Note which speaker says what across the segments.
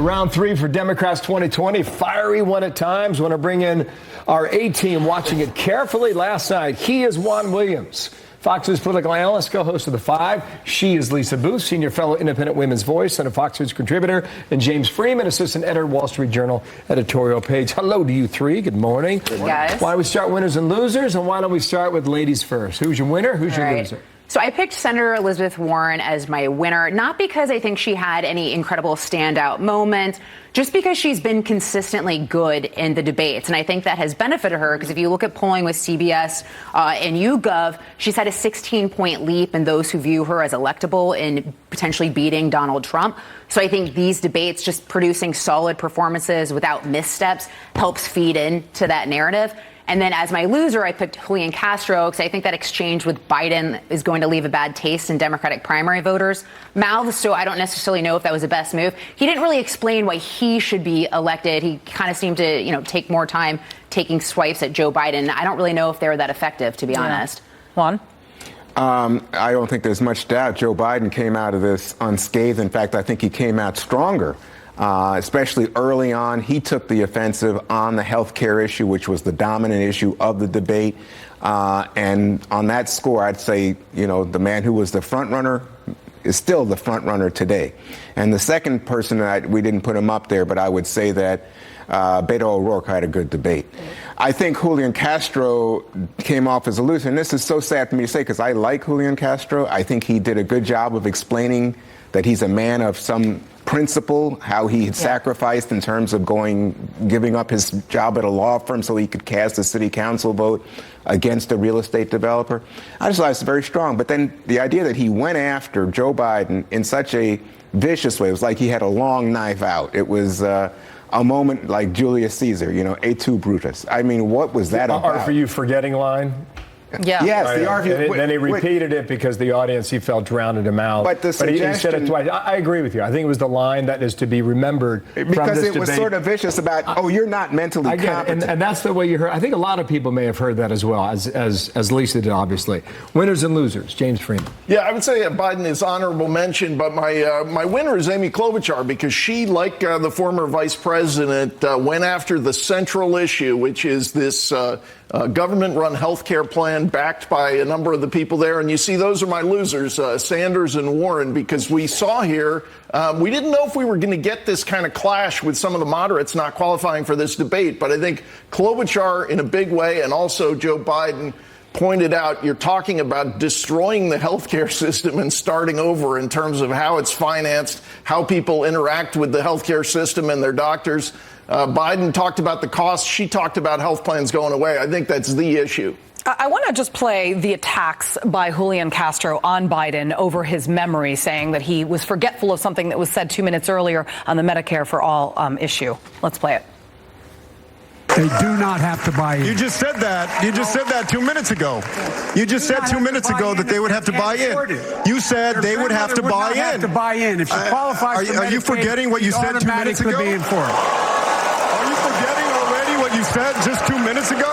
Speaker 1: Round three for Democrats 2020. Fiery one at times. Want to bring in our A-team watching it carefully last night. He is Juan Williams, Fox News political analyst, co-host of The Five. She is Lisa Booth, senior fellow independent women's voice and a Fox News contributor. And James Freeman, assistant editor, Wall Street Journal editorial page. Hello to you three. Good morning.
Speaker 2: Good morning. Guys.
Speaker 1: Why don't we start winners and losers? And why don't we start with ladies first? Who's your winner? Who's your loser?
Speaker 2: So I picked Senator Elizabeth Warren as my winner, not because I think she had any incredible standout moment, just because she's been consistently good in the debates. And I think that has benefited her because if you look at polling with CBS and YouGov, she's had a 16-point leap in those who view her as electable in potentially beating Donald Trump. So I think these debates, just producing solid performances without missteps, helps feed into that narrative. And then as my loser, I picked Julian Castro because I think that exchange with Biden is going to leave a bad taste in Democratic primary voters' mouths. So I don't necessarily know if that was the best move. He didn't really explain why he should be elected. He kind of seemed to, take more time taking swipes at Joe Biden. I don't really know if they were that effective, to be honest.
Speaker 3: Juan?
Speaker 4: I don't think there's much doubt Joe Biden came out of this unscathed. In fact, I think he came out stronger. Especially early on, he took the offensive on the health care issue, which was the dominant issue of the debate. And on that score, I'd say, the man who was the front runner is still the front runner today. And the second person, we didn't put him up there, but I would say that Beto O'Rourke had a good debate. I think Julian Castro came off as a loser. And this is so sad for me to say because I like Julian Castro. I think he did a good job of explaining that he's a man of some principle, how he had sacrificed in terms of giving up his job at a law firm so he could cast a city council vote against a real estate developer. I just thought it's very strong. But then the idea that he went after Joe Biden in such a vicious way, it was like he had a long knife out. It was a moment like Julius Caesar, et tu, Brutus. I mean, what was that about?
Speaker 1: Or for you, forgetting line?
Speaker 4: Yeah. Yes,
Speaker 1: the argument. Then he repeated it because the audience, he felt, drowned him out.
Speaker 4: But the suggestion,
Speaker 1: he said it twice. I agree with you. I think it was the line that is to be remembered
Speaker 4: because
Speaker 1: from this
Speaker 4: it was
Speaker 1: debate.
Speaker 4: Sort of vicious about, you're not mentally competent.
Speaker 1: And that's the way you heard. I think a lot of people may have heard that as well, as Lisa did, obviously. Winners and losers. James Freeman.
Speaker 5: Yeah, I would say Biden is honorable mention, but my winner is Amy Klobuchar because she, like the former vice president, went after the central issue, which is this government-run health care plan backed by a number of the people there. And you see, those are my losers, Sanders and Warren, because we saw here, we didn't know if we were going to get this kind of clash with some of the moderates not qualifying for this debate. But I think Klobuchar in a big way, and also Joe Biden, pointed out you're talking about destroying the healthcare system and starting over in terms of how it's financed, how people interact with the healthcare system and their doctors. Biden talked about the costs. She talked about health plans going away. I think that's the issue.
Speaker 3: I want to just play the attacks by Julian Castro on Biden over his memory, saying that he was forgetful of something that was said 2 minutes earlier on the Medicare for All issue. Let's play it.
Speaker 6: They do not have to buy in.
Speaker 7: You just said that. You just said that 2 minutes ago. You just said 2 minutes ago that they would have to buy in. You said they would have to buy in.
Speaker 6: Have to buy in. If she qualifies for Medicaid,
Speaker 7: are you forgetting what you said 2 minutes ago?
Speaker 6: Be in for it.
Speaker 7: Are you forgetting already what you said just 2 minutes ago?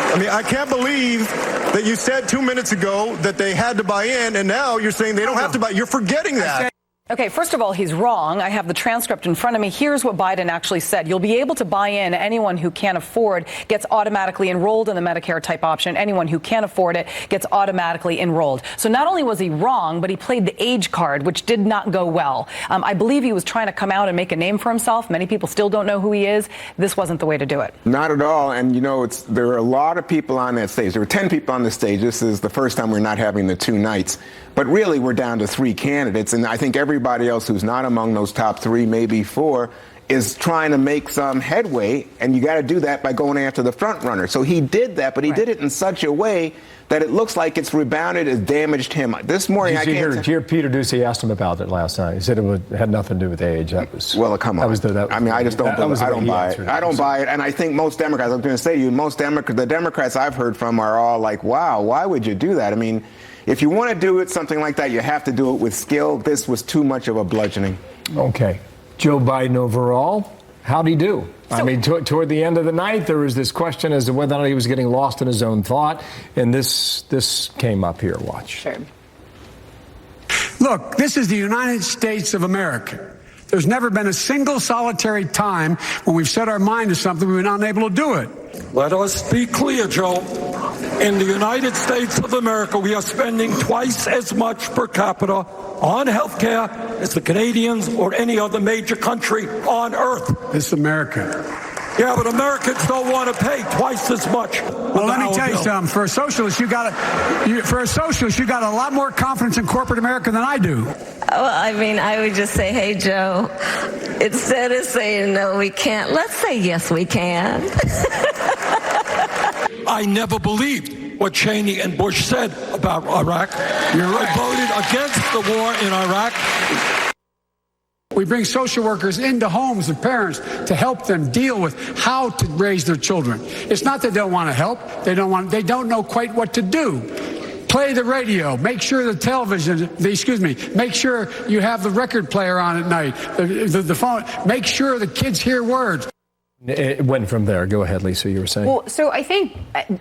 Speaker 7: I mean, I can't believe that you said 2 minutes ago that they had to buy in, and now you're saying they don't have to buy. You're forgetting that.
Speaker 3: Okay, first of all, he's wrong. I have the transcript in front of me. Here's what Biden actually said. You'll be able to buy in. Anyone who can't afford gets automatically enrolled in the Medicare type option. Anyone who can't afford it gets automatically enrolled. So not only was he wrong, but he played the age card, which did not go well. I believe he was trying to come out and make a name for himself. Many people still don't know who he is. This wasn't the way to do it.
Speaker 4: Not at all. And, there are a lot of people on that stage. There were 10 people on the stage. This is the first time we're not having the 2 nights. But really, we're down to 3 candidates. And I think everybody else who's not among those top 3, maybe 4, is trying to make some headway. And you got to do that by going after the front runner. So he did that, but he did it in such a way that it looks like it's rebounded, it's damaged him. This morning,
Speaker 1: Did you hear Peter Doocy asked him about it last night. He said it had nothing to do with age. That was
Speaker 4: come on. I just don't. I don't buy it. I don't buy it. And I think most Democrats. I'm going to say to you, the Democrats I've heard from are all like, "Wow, why would you do that?" I mean, if you want to do it something like that, you have to do it with skill. This was too much of a bludgeoning.
Speaker 1: Okay, Joe Biden overall, how'd he do? I mean, toward the end of the night, there was this question as to whether or not he was getting lost in his own thought, and this came up here. Watch.
Speaker 2: Sure.
Speaker 6: Look, this is the United States of America. There's never been a single solitary time when we've set our mind to something we've been unable to do it.
Speaker 8: Let us be clear, Joe. In the United States of America, we are spending twice as much per capita on health care as the Canadians or any other major country on earth.
Speaker 6: This is America.
Speaker 8: Yeah, but Americans don't want to pay twice as much.
Speaker 6: Well, let me tell you something. For a socialist, you got a lot more confidence in corporate America than I do.
Speaker 9: Well, I mean, I would just say, hey, Joe, instead of saying no, we can't, let's say yes, we can.
Speaker 8: I never believed what Cheney and Bush said about Iraq. I voted against the war in Iraq.
Speaker 6: We bring social workers into homes of parents to help them deal with how to raise their children. It's not that they don't want to help. They don't know quite what to do. Play the radio. Make sure the television, make sure you have the record player on at night, the phone. Make sure the kids hear words.
Speaker 1: It went from there. Go ahead, Lisa, you were saying.
Speaker 2: Well, so I think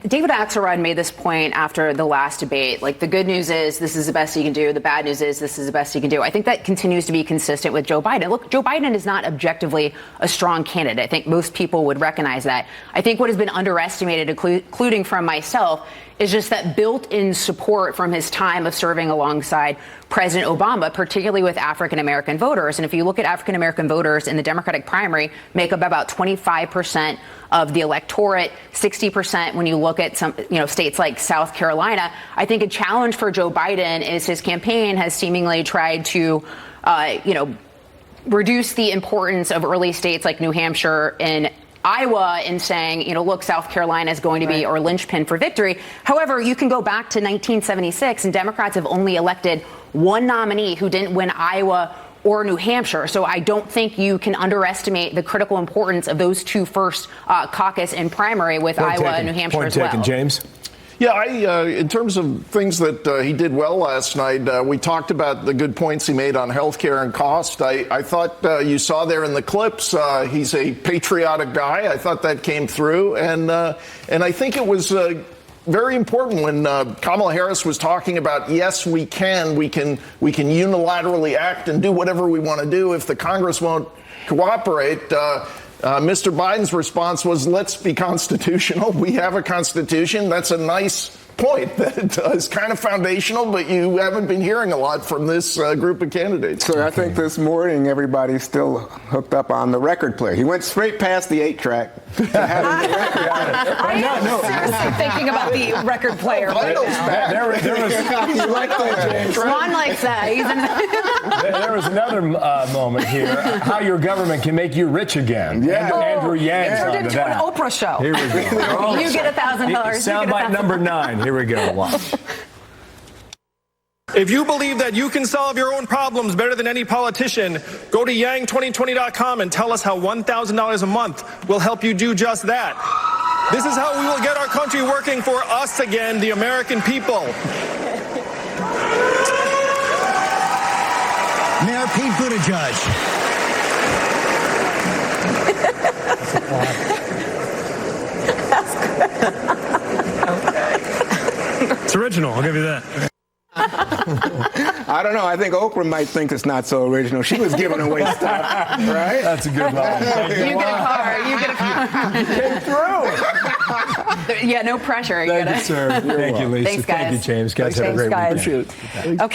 Speaker 2: David Axelrod made this point after the last debate. Like, the good news is this is the best he can do. The bad news is this is the best he can do. I think that continues to be consistent with Joe Biden. Look, Joe Biden is not objectively a strong candidate. I think most people would recognize that. I think what has been underestimated, including from myself, is just that built-in support from his time of serving alongside President Obama, particularly with African-American voters. And if you look at African-American voters in the Democratic primary, make up about 25% of the electorate, 60% when you look at some, states like South Carolina. I think a challenge for Joe Biden is his campaign has seemingly tried to, reduce the importance of early states like New Hampshire and Iowa in saying, look, South Carolina is going to be our linchpin for victory. However, you can go back to 1976, and Democrats have only elected one nominee who didn't win Iowa or New Hampshire. So I don't think you can underestimate the critical importance of those two first caucus and primary with Iowa and New Hampshire as well.
Speaker 1: Point taken, James.
Speaker 5: Yeah, in terms of things that he did well last night, we talked about the good points he made on healthcare and cost. I thought you saw there in the clips, he's a patriotic guy. I thought that came through. And I think it was very important when Kamala Harris was talking about, yes, we can unilaterally act and do whatever we want to do if the Congress won't cooperate. Mr. Biden's response was, let's be constitutional. We have a constitution. That's a nice point that is kind of foundational, but you haven't been hearing a lot from this group of candidates.
Speaker 4: So I think this morning everybody's still hooked up on the record player. He went straight past the 8-track.
Speaker 3: I am seriously thinking about the record player right now.
Speaker 1: There was
Speaker 4: You like that, James?
Speaker 2: Ron likes that.
Speaker 1: there was another moment here, how your government can make you rich again.
Speaker 4: Yeah.
Speaker 1: Andrew Yang's
Speaker 3: Turned
Speaker 1: onto
Speaker 3: into an
Speaker 1: that.
Speaker 3: Oprah show.
Speaker 1: Here we go.
Speaker 2: You get $1,000.
Speaker 1: Soundbite number 9. Here we go. Watch.
Speaker 10: If you believe that you can solve your own problems better than any politician, go to yang2020.com and tell us how $1,000 a month will help you do just that. This is how we will get our country working for us again, the American people.
Speaker 11: Mayor Pete Buttigieg.
Speaker 10: It's original, I'll give you that.
Speaker 4: I don't know. I think Oprah might think it's not so original. She was giving away stuff, right?
Speaker 1: That's a good line.
Speaker 2: You get a car. You get a car.
Speaker 1: Came through.
Speaker 2: Yeah, no pressure.
Speaker 1: Thank you, sir. Thank you, Lisa.
Speaker 2: Thanks, guys.
Speaker 1: Thank you, James. Guys, have a great weekend.
Speaker 3: Appreciate it. Okay.